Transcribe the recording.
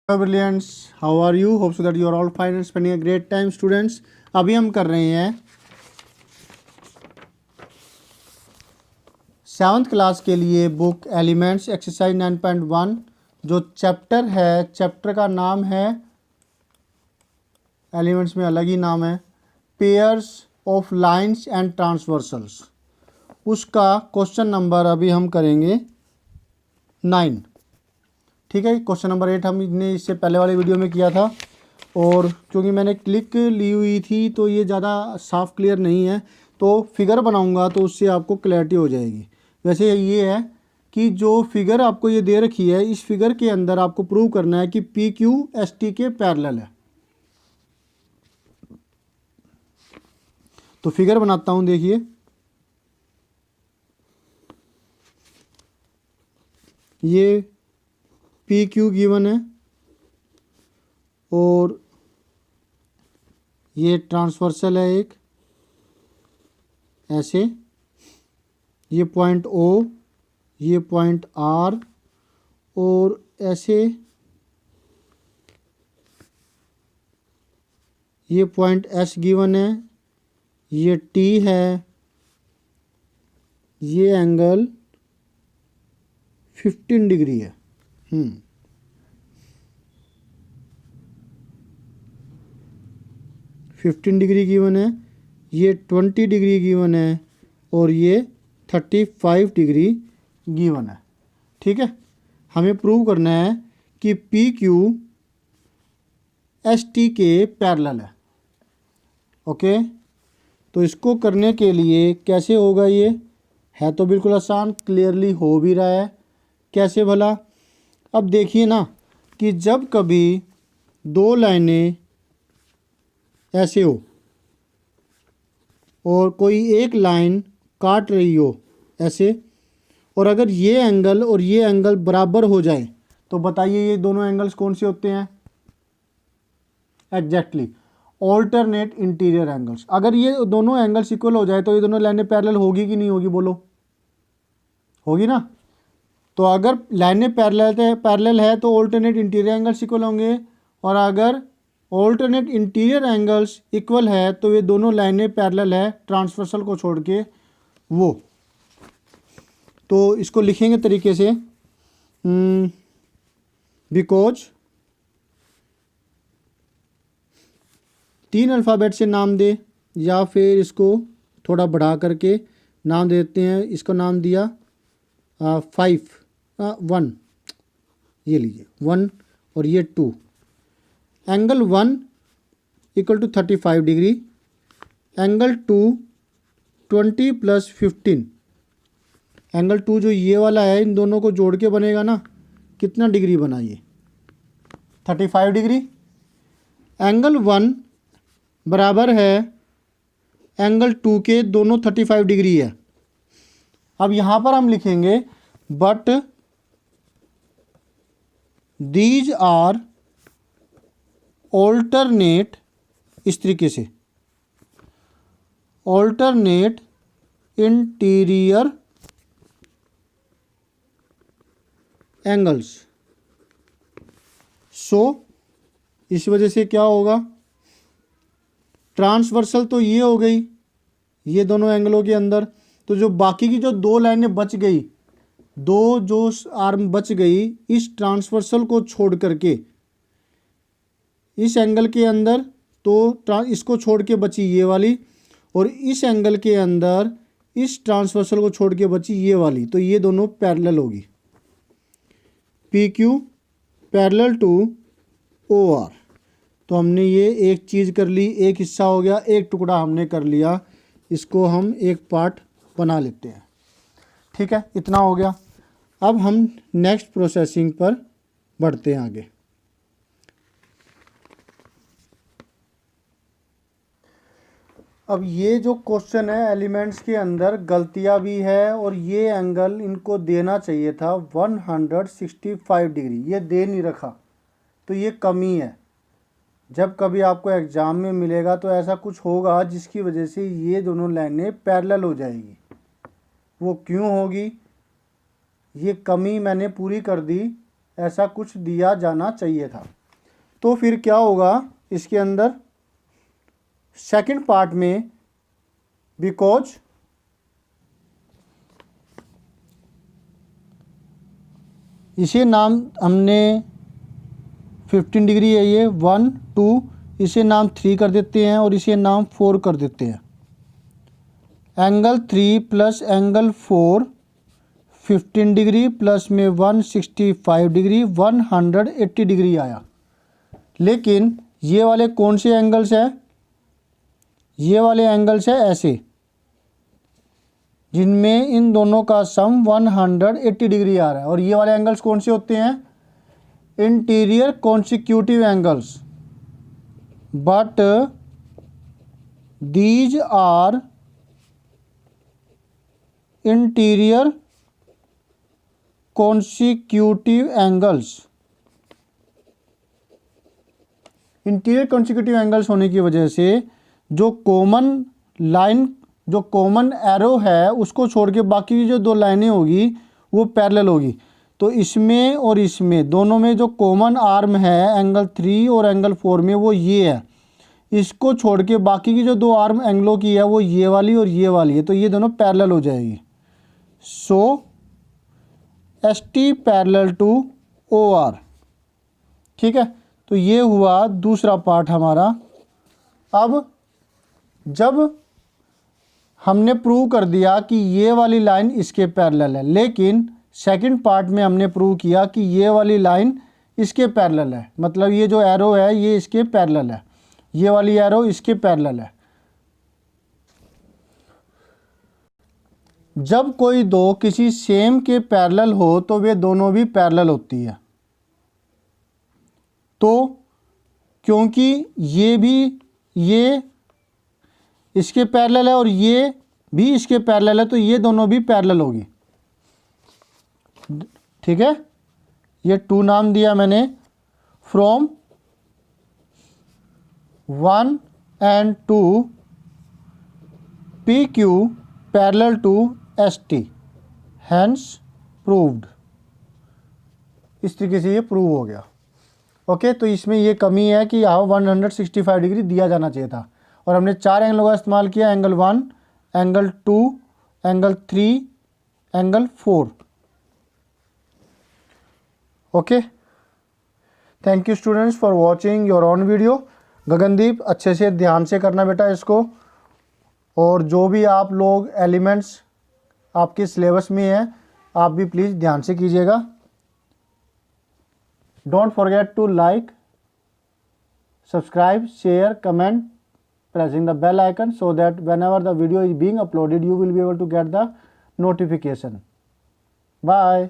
Brilliants, how are you? Hope so that you are all fine and spending a great time, students. अभी हम कर रहे हैं 7th class के लिए बुक एलिमेंट्स एक्सरसाइज 9.1 जो चैप्टर है, चैप्टर का नाम है, एलिमेंट्स में अलग ही नाम है, pairs of lines and transversals. उसका क्वेश्चन नंबर अभी हम करेंगे 9। ठीक है, क्वेश्चन नंबर 8 हमने इससे पहले वाले वीडियो में किया था, और क्योंकि मैंने क्लिक ली हुई थी तो ये ज़्यादा साफ क्लियर नहीं है, तो फिगर बनाऊंगा तो उससे आपको क्लैरिटी हो जाएगी। वैसे ये है कि जो फिगर आपको ये दे रखी है, इस फिगर के अंदर आपको प्रूव करना है कि पी क्यू एस टी के पैरेलल है। तो फिगर बनाता हूँ, देखिए ये पी क्यू गिवन है और ये ट्रांसवर्सल है एक ऐसे, ये पॉइंट ओ, ये पॉइंट आर, और ऐसे ये पॉइंट एस गिवन है, ये टी है, ये एंगल 15 डिग्री है। 15 डिग्री गिवन है, ये 20 डिग्री गिवन है, और ये 35 डिग्री गिवन है। ठीक है, हमें प्रूव करना है कि पी क्यू एस टी के पैरेलल है। ओके, तो इसको करने के लिए कैसे होगा, ये है तो बिल्कुल आसान, क्लियरली हो भी रहा है। कैसे भला? अब देखिए ना कि जब कभी दो लाइनें ऐसे हो और कोई एक लाइन काट रही हो ऐसे, और अगर ये एंगल और ये एंगल बराबर हो जाए तो बताइए ये दोनों एंगल्स कौन से होते हैं? Exactly alternate interior angles. अगर ये दोनों एंगल्स इक्वल हो जाए तो ये दोनों लाइनें पैरेलल होगी कि नहीं होगी? बोलो, होगी ना। तो अगर लाइनें पैरेलल है तो ऑल्टरनेट इंटीरियर एंगल्स इक्वल होंगे, और अगर ऑल्टरनेट इंटीरियर एंगल्स इक्वल है तो ये दोनों लाइनें पैरेलल है ट्रांसवर्सल को छोड़ के वो। तो इसको लिखेंगे तरीके से, बिकॉज 3 अल्फ़ाबेट से नाम दे, या फिर इसको थोड़ा बढ़ा करके नाम देते हैं। इसको नाम दिया 1, ये लीजिए 1 और ये 2। Angle 1 equal to 35 degree, angle 2 20 + 15। Angle 2 जो ये वाला है, इन दोनों को जोड़ के बनेगा ना, कितना डिग्री बना ये? 35 डिग्री। एंगल 1 बराबर है एंगल 2 के, दोनों 35 डिग्री है। अब यहाँ पर हम लिखेंगे बट दीज आर ऑल्टरनेट, इस तरीके से, ऑल्टरनेट इंटीरियर एंगल्स। सो इस वजह से क्या होगा, ट्रांसवर्सल तो ये हो गई ये दोनों एंगलों के अंदर, तो जो बाकी की जो दो लाइनें बच गई, दो जो आर्म बच गई इस ट्रांसवर्सल को छोड़ करके इस एंगल के अंदर, तो इसको छोड़ के बची ये वाली, और इस एंगल के अंदर इस ट्रांसवर्सल को छोड़ के बची ये वाली, तो ये दोनों पैरेलल होगी। P Q parallel to O R. तो हमने ये एक चीज़ कर ली, एक हिस्सा हो गया, एक टुकड़ा हमने कर लिया, इसको हम एक पार्ट बना लेते हैं। ठीक है, इतना हो गया। अब हम नेक्स्ट प्रोसेसिंग पर बढ़ते हैं आगे। अब ये जो क्वेश्चन है, एलिमेंट्स के अंदर गलतियां भी है, और ये एंगल इनको देना चाहिए था 165 डिग्री, ये दे नहीं रखा, तो ये कमी है। जब कभी आपको एग्ज़ाम में मिलेगा तो ऐसा कुछ होगा जिसकी वजह से ये दोनों लाइनें पैरेलल हो जाएगी। वो क्यों होगी? ये कमी मैंने पूरी कर दी, ऐसा कुछ दिया जाना चाहिए था। तो फिर क्या होगा इसके अंदर सेकंड पार्ट में, बिकॉज इसे नाम हमने 15 डिग्री है ये 1 2, इसे नाम 3 कर देते हैं और इसे नाम 4 कर देते हैं। Angle 3 plus angle 4 15 degree plus में 165 डिग्री 180 डिग्री आया। लेकिन ये वाले कौन से एंगल्स हैं? ये वाले एंगल्स हैं ऐसे, जिनमें इन दोनों का सम 180 डिग्री आ रहा है। और ये वाले एंगल्स कौन से होते हैं? Interior consecutive angles, but these are interior consecutive angles. Interior consecutive angles होने की वजह से जो कॉमन लाइन, जो कॉमन एरो है, उसको छोड़ के बाकी की जो दो लाइनें होगी वो पैरेलल होगी। तो इसमें और इसमें दोनों में जो कॉमन आर्म है एंगल 3 और एंगल 4 में, वो ये है। इसको छोड़ के बाकी की जो दो आर्म एंगलों की है वो ये वाली और ये वाली है, तो ये दोनों पैरेलल हो जाएगी। सो ST पैरेलल टू OR। ठीक है, तो ये हुआ दूसरा पार्ट हमारा। अब जब हमने प्रूव कर दिया कि ये वाली लाइन इसके पैरेलल है, लेकिन सेकंड पार्ट में हमने प्रूव किया कि ये वाली लाइन इसके पैरेलल है, मतलब ये जो एरो है ये इसके पैरेलल है, ये वाली एरो इसके पैरेलल है। जब कोई दो किसी सेम के पैरेलल हो तो वे दोनों भी पैरेलल होती है। तो क्योंकि ये भी ये इसके पैरेलल है और ये भी इसके पैरेलल है, तो ये दोनों भी पैरेलल होगी। ठीक है, ये 2 नाम दिया मैंने। From 1 and 2 PQ parallel to ST, hence proved. इस तरीके से ये प्रूव हो गया। ओके, तो इसमें ये कमी है कि यहाँ 165 डिग्री दिया जाना चाहिए था, और हमने 4 एंगलों का इस्तेमाल किया, angle 1, angle 2, angle 3, angle 4। Okay, thank you students for watching your own video. Gagandeep, अच्छे से ध्यान से करना बेटा इसको, और जो भी आप लोग एलिमेंट्स आपके सिलेबस में हैं आप भी प्लीज़ ध्यान से कीजिएगा। Don't forget to like, subscribe, share, comment, pressing the bell icon so that whenever the video is being uploaded you will be able to get the notification. Bye.